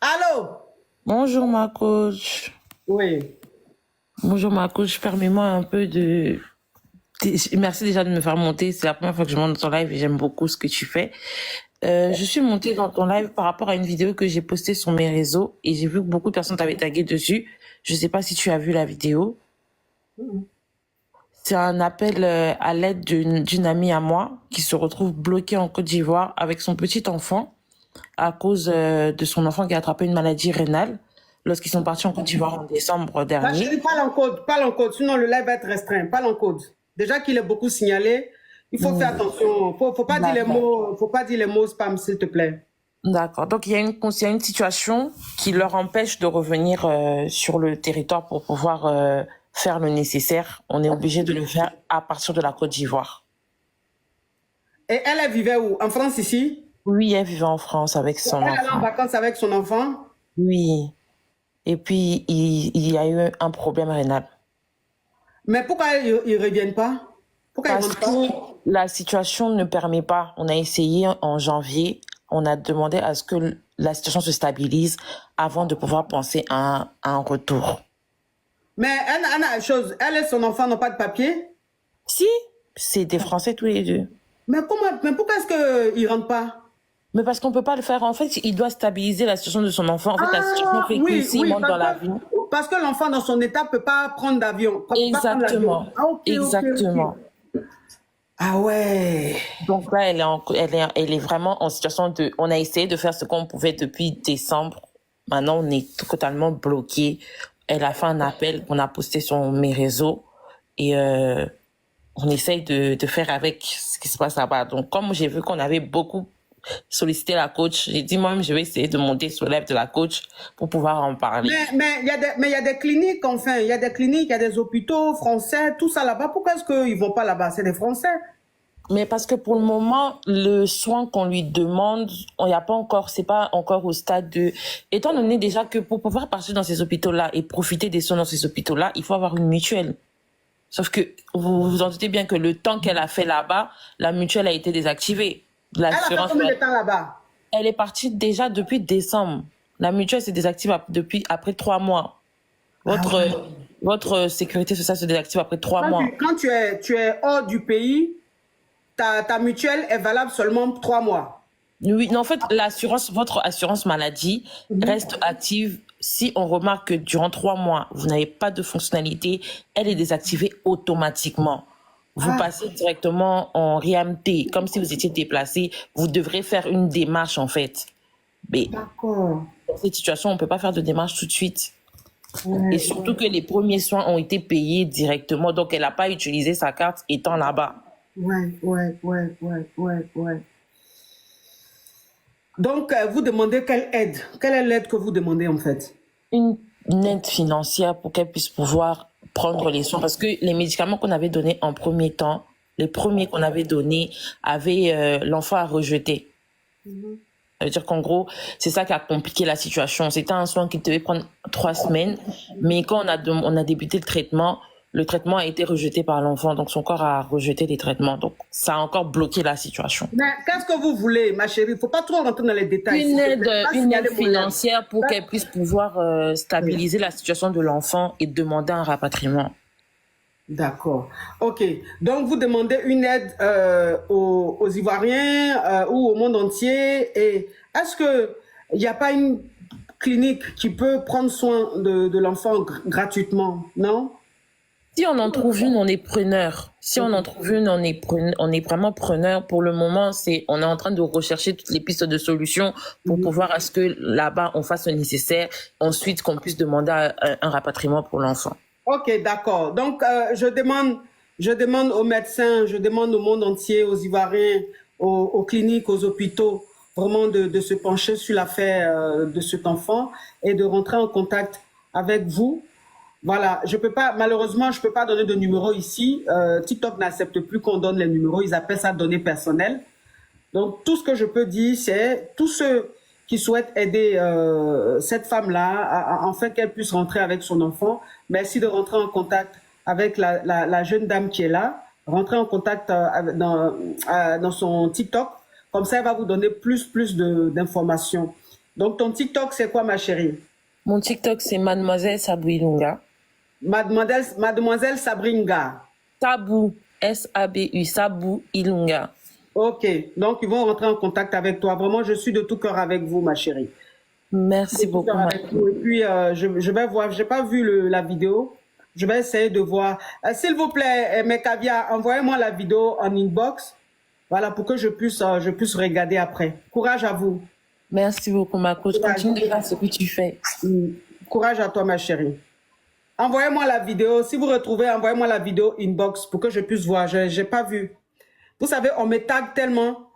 Allô? Bonjour ma coach. Oui. Bonjour ma coach, permets-moi un peu de... Merci déjà de me faire monter, c'est la première fois que je monte dans ton live et j'aime beaucoup ce que tu fais. Je suis montée dans ton live par rapport à une vidéo que j'ai postée sur mes réseaux et j'ai vu que beaucoup de personnes t'avaient tagué dessus. Je sais pas si tu as vu la vidéo. C'est un appel à l'aide d'une amie à moi qui se retrouve bloquée en Côte d'Ivoire avec son petit enfant à cause de son enfant qui a attrapé une maladie rénale lorsqu'ils sont partis en Côte d'Ivoire en décembre Ma dernier. chérie, parle en code, sinon le live va être restreint. Parle en code. Déjà qu'il est beaucoup signalé, il faut faire attention. Faut pas dire les mots, faut pas dire les mots spam, s'il te plaît. D'accord. Donc, il y a une situation qui leur empêche de revenir sur le territoire pour pouvoir faire le nécessaire. On est obligé de le faire à partir de la Côte d'Ivoire. Et elle vivait où? En France ici? Oui, elle vivait en France avec son Elle allait en enfant. vacances avec son enfant? Oui. Et puis, il y a eu un problème rénal. Mais pourquoi ils reviennent pas? Pourquoi ils Parce rentrent pas? que la situation ne permet pas. On a essayé en janvier. On a demandé à ce que la situation se stabilise avant de pouvoir penser à un retour. Mais elle et son enfant n'ont pas de papier? Si, c'est des Français tous les deux. Mais pourquoi est-ce qu'ils rentrent pas? Mais parce qu'on peut pas le faire. En fait, il doit stabiliser la situation de son enfant. En fait, la situation fait que s'il monte dans l'avion. Parce que l'enfant dans son état peut pas prendre d'avion. Exactement. Ah, ok. Exactement. Ah ouais. Donc là, elle est vraiment en situation de... On a essayé de faire ce qu'on pouvait depuis décembre. Maintenant, on est totalement bloqué. Elle a fait un appel qu'on a posté sur mes réseaux. Et on essaye de faire avec ce qui se passe là-bas. Donc, comme j'ai vu qu'on avait beaucoup sollicité la coach, j'ai dit moi-même, je vais essayer de monter sur l'œuvre de la coach pour pouvoir en parler. Mais il y a des cliniques, enfin, il y a des cliniques, il y a des hôpitaux français, tout ça là-bas. Pourquoi est-ce qu'ils vont pas là-bas? C'est des Français. Mais parce que pour le moment, le soin qu'on lui demande, on n'y a pas encore, c'est pas encore au stade de, étant donné déjà que pour pouvoir partir dans ces hôpitaux-là et profiter des soins dans ces hôpitaux-là, il faut avoir une mutuelle. Sauf que vous vous en doutez bien que le temps qu'elle a fait là-bas, la mutuelle a été désactivée. Elle a fait combien de temps là-bas? Elle est partie déjà depuis décembre. La mutuelle se désactive depuis après 3 mois. Votre sécurité sociale se désactive après 3 mois. Quand tu es hors du pays, ta mutuelle est valable seulement 3 mois. Oui, non, en fait, votre assurance maladie reste active si on remarque que durant 3 mois, vous n'avez pas de fonctionnalité, elle est désactivée automatiquement. Vous passez directement en RIAMT, comme si vous étiez déplacé. Vous devrez faire une démarche, en fait. Mais D'accord. dans cette situation, on ne peut pas faire de démarche tout de suite. Ouais, et surtout que les premiers soins ont été payés directement, donc elle n'a pas utilisé sa carte étant là-bas. Ouais. Donc, vous demandez quelle aide? Quelle est l'aide que vous demandez en fait? Une aide financière pour qu'elle puisse pouvoir prendre les soins. Parce que les médicaments qu'on avait donnés en premier temps, les premiers qu'on avait donnés, avaient l'enfant à rejeter. Ça veut dire qu'en gros, c'est ça qui a compliqué la situation. C'était un soin qui devait prendre 3 semaines, mais quand on a débuté le traitement a été rejeté par l'enfant, donc son corps a rejeté les traitements. Donc, ça a encore bloqué la situation. Mais qu'est-ce que vous voulez, ma chérie? Il ne faut pas trop rentrer dans les détails. Une aide financière pour qu'elle puisse pouvoir stabiliser la situation de l'enfant et demander un rapatriement. D'accord. OK. Donc, vous demandez une aide aux Ivoiriens ou au monde entier. Et est-ce qu'il n'y a pas une clinique qui peut prendre soin de l'enfant gratuitement, non? Si on en trouve une, on est preneur. Si on en trouve une, on est vraiment preneur. Pour le moment, on est en train de rechercher toutes les pistes de solutions pour pouvoir à ce que là-bas, on fasse le nécessaire. Ensuite, qu'on puisse demander un rapatriement pour l'enfant. OK, d'accord. Donc, je demande aux médecins, je demande au monde entier, aux Ivoiriens, aux cliniques, aux hôpitaux, vraiment de se pencher sur l'affaire de cet enfant et de rentrer en contact avec vous. Voilà, malheureusement, je peux pas donner de numéro ici. TikTok n'accepte plus qu'on donne les numéros, ils appellent ça données personnelles. Donc, tout ce que je peux dire, c'est tous ceux qui souhaitent aider cette femme-là, en fait qu'elle puisse rentrer avec son enfant, merci de rentrer en contact avec la jeune dame qui est là, rentrer en contact dans son TikTok, comme ça elle va vous donner plus d'informations. Donc, ton TikTok, c'est quoi, ma chérie? Mon TikTok, c'est Mademoiselle Sabou Ilunga. Mademoiselle Sabringa. Sabou, S-A-B-U, Sabou Ilunga. Ok, donc ils vont rentrer en contact avec toi. Vraiment, je suis de tout cœur avec vous, ma chérie. Merci De tout beaucoup, cœur avec vous. Et puis, je vais voir, je n'ai pas vu la vidéo. Je vais essayer de voir. S'il vous plaît, mes caviars, envoyez-moi la vidéo en inbox. Voilà, pour que je puisse regarder après. Courage à vous. Merci beaucoup, ma coach. Courage. Continue de faire ce que tu fais. Courage à toi, ma chérie. Envoyez-moi la vidéo. Si vous retrouvez, envoyez-moi la vidéo inbox pour que je puisse voir. Je n'ai pas vu. Vous savez, on me tag tellement.